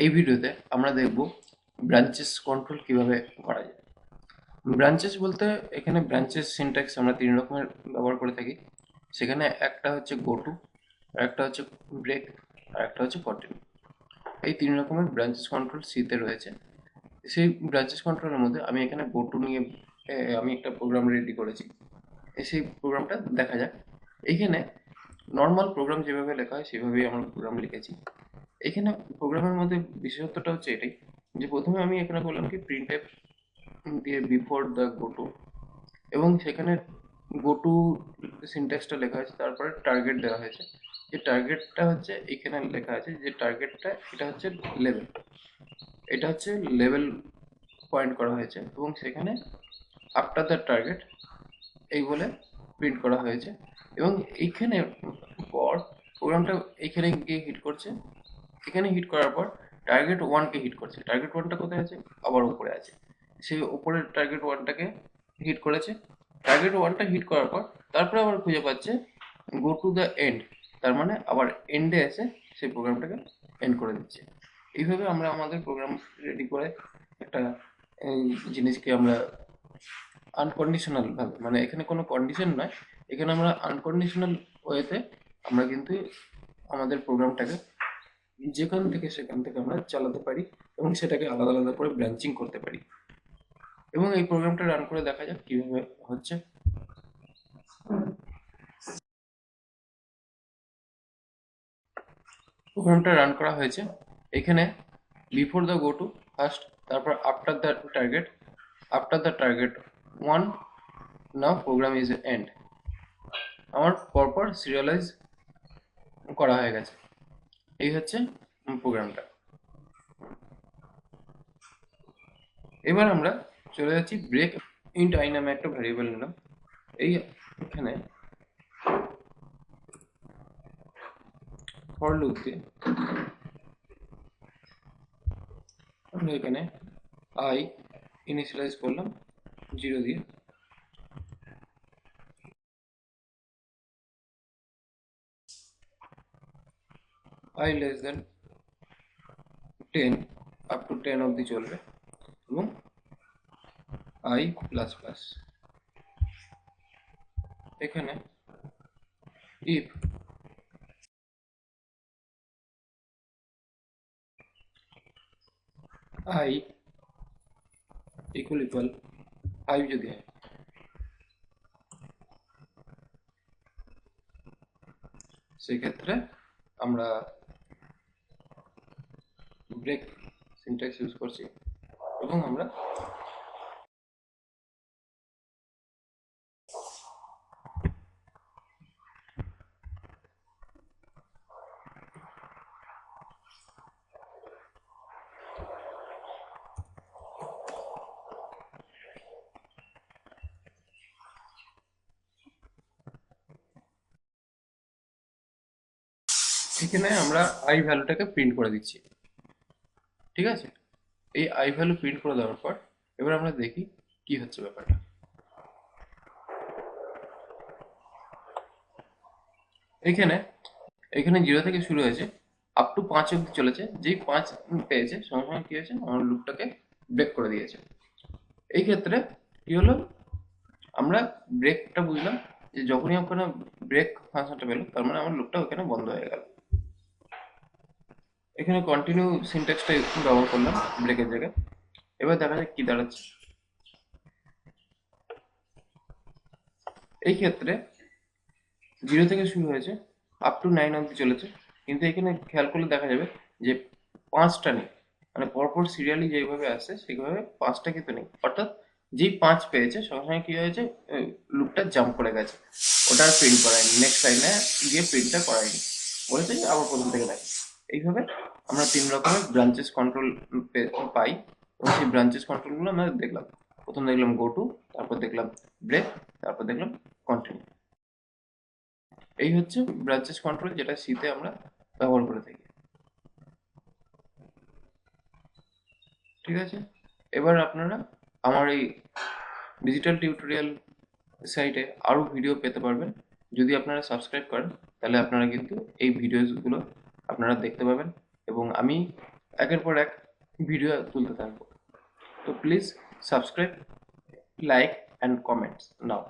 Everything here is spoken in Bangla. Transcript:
এই ভিডিওতে আমরা দেখব ব্রাঞ্চেস কন্ট্রোল কিভাবে করা যায়। ব্রাঞ্চেস বলতে এখানে ব্রাঞ্চেস সিনট্যাক্স আমরা তিন রকমের ব্যবহার করে থাকি। সেখানে একটা হচ্ছে গো টু, আর একটা হচ্ছে ব্রেক, আর একটা হচ্ছে কন্টিনিউ। এই তিন রকমের ব্রাঞ্চেস কন্ট্রোল সিতে রয়েছে। সেই ব্রাঞ্চেস কন্ট্রোলের মধ্যে আমি এখানে গো টু নিয়ে আমি একটা প্রোগ্রাম রেডি করেছি। সেই প্রোগ্রামটা দেখা যাক। এইখানে নর্মাল প্রোগ্রাম যেভাবে লেখা হয় সেভাবেই আমরা প্রোগ্রাম লিখেছি। এখানে প্রোগ্রামের মধ্যে বিশেষত্বটা হচ্ছে এটাই যে প্রথমে আমি এখানে বললাম কি প্রিন্ট এফ দিয়ে বিফোর দ্য গো টু, এবং সেখানে গো টু সিনট্যাক্সটা লেখা আছে, তারপরে টার্গেট দেওয়া হয়েছে। যে টার্গেটটা হচ্ছে এখানে লেখা আছে যে টার্গেটটা এটা হচ্ছে লেভেল, এটা হচ্ছে লেভেল পয়েন্ট করা হয়েছে, এবং সেখানে আফটার দ্য টার্গেট এই বলে প্রিন্ট করা হয়েছে। এবং এইখানে পর প্রোগ্রামটা এখানে গিয়ে হিট করছে, এখানে হিট করার পর টার্গেট ওয়ানকে হিট করছে। টার্গেট ওয়ানটা কোথায় আছে? আবার উপরে আছে। সেই উপরের টার্গেট ওয়ানটাকে হিট করেছে। টার্গেট ওয়ানটা হিট করার পর তারপরে আবার খুঁজে পাচ্ছে গো টু দ্য এন্ড, তার মানে আবার এন্ডে এসে সেই প্রোগ্রামটাকে এন্ড করে দিচ্ছে। এইভাবে আমরা আমাদের প্রোগ্রাম রেডি করে একটা এই জিনিসকে আমরা আনকন্ডিশনাল ভাবে, মানে এখানে কোনো কন্ডিশন নয়, এখানে আমরা আনকন্ডিশনাল ওয়েতে আমরা কিন্তু আমাদের প্রোগ্রামটাকে যেখান থেকে সেখান থেকে আমরা চালাতে পারি, এবং সেটাকে আলাদা আলাদা করে ব্রাঞ্চিং করতে পারি। এবং এই প্রোগ্রামটা রান করে দেখা যাক কিভাবে হচ্ছে। প্রোগ্রামটা রান করা হয়েছে। এখানে before the go to first, তারপর after the target one, now program is end. আমার পরপর সিরিয়ালাইজ করা হয়ে গেছে। এই হচ্ছে প্রোগ্রামটা। এবার আমরা চলে যাচ্ছি ব্রেক ইন্ট আই নামে একটা ভ্যারিয়েবল নিলাম। এই এখানে ফর লুপ দিয়ে আমরা এখানে আই ইনিশিয়ালাইজ করলাম 0 দিয়ে। I less than 10, up to 10 অবধি চলবে, এবং আই প্লাস প্লাস। এখানে ইফ আই ইকুয়াল 5 যদি হয়, সেক্ষেত্রে আমরা ব্রেক সিনট্যাক্স ইউজ করছি, এবং আমরা এখানে আমরা আই ভ্যালুটাকে প্রিন্ট করে দিচ্ছি। ঠিক আছে, এই আই ভ্যালু প্রিন্ট করে দেওয়ার পর এবার আমরা দেখি কি হচ্ছে ব্যাপারটা। এখানে এখানে 0 থেকে শুরু হয়েছে, আপ টু 5 অব্দি চলেছে। যেই 5 পেয়েছে সঙ্গে সঙ্গে কি হয়েছে, আমার লুপটাকে ব্রেক করে দিয়েছে। এই ক্ষেত্রে কি হলো, আমরা ব্রেকটা বুঝলাম যে যখনই ওখানে ব্রেক ফাংশনটা পেলো, তার মানে আমার লুপটা ওখানে বন্ধ হয়ে গেল। এখানে কন্টিনিউ সিনট্যাক্সটা ব্যবহার করলাম ব্রেকের জায়গায়। এবার দেখা যাক কি দাঁড়াচ্ছে। এই ক্ষেত্রে 0 থেকে শুরু হয়েছে, আপ টু 9 অব্দি চলেছে, কিন্তু এখানে খেয়াল করলে দেখা যাবে যে 5টা নেই। মানে পরপর সিরিয়ালি যেভাবে আসছে সেইভাবে 5টা কিন্তু নেই, অর্থাৎ যেই 5 পেয়েছে সঙ্গে সঙ্গে কি হয়েছে, লুপটা জাম্প করে গেছে, ওটা আর প্রিন্ট করায়নি, নেক্সট লাইনে গিয়ে প্রিন্টটা করায়নি, বলেছে যে আবার প্রথম থেকে দেখে। এইভাবে আমরা তিন রকমের ব্রাঞ্চেস কন্ট্রোল পাই, এবং সেই ব্রাঞ্চেস কন্ট্রোলগুলো আমরা দেখলাম। প্রথম দেখলাম গো টু, তারপর দেখলাম ব্রেক, তারপর দেখলাম কন্টিনিউ। এই হচ্ছে ব্রাঞ্চেস কন্ট্রোল, যেটা সিতে আমরা ব্যবহার করে থাকি। ঠিক আছে, এবার আপনারা আমার এই ডিজিটাল টিউটোরিয়াল সাইটে আরও ভিডিও পেতে পারবেন। যদি আপনারা সাবস্ক্রাইব করেন তাহলে আপনারা কিন্তু এই ভিডিওসগুলো আপনারা দেখতে পাবেন, এবং আমি একের পর এক ভিডিও তুলতে থাকবো। তো please subscribe, like and comments now.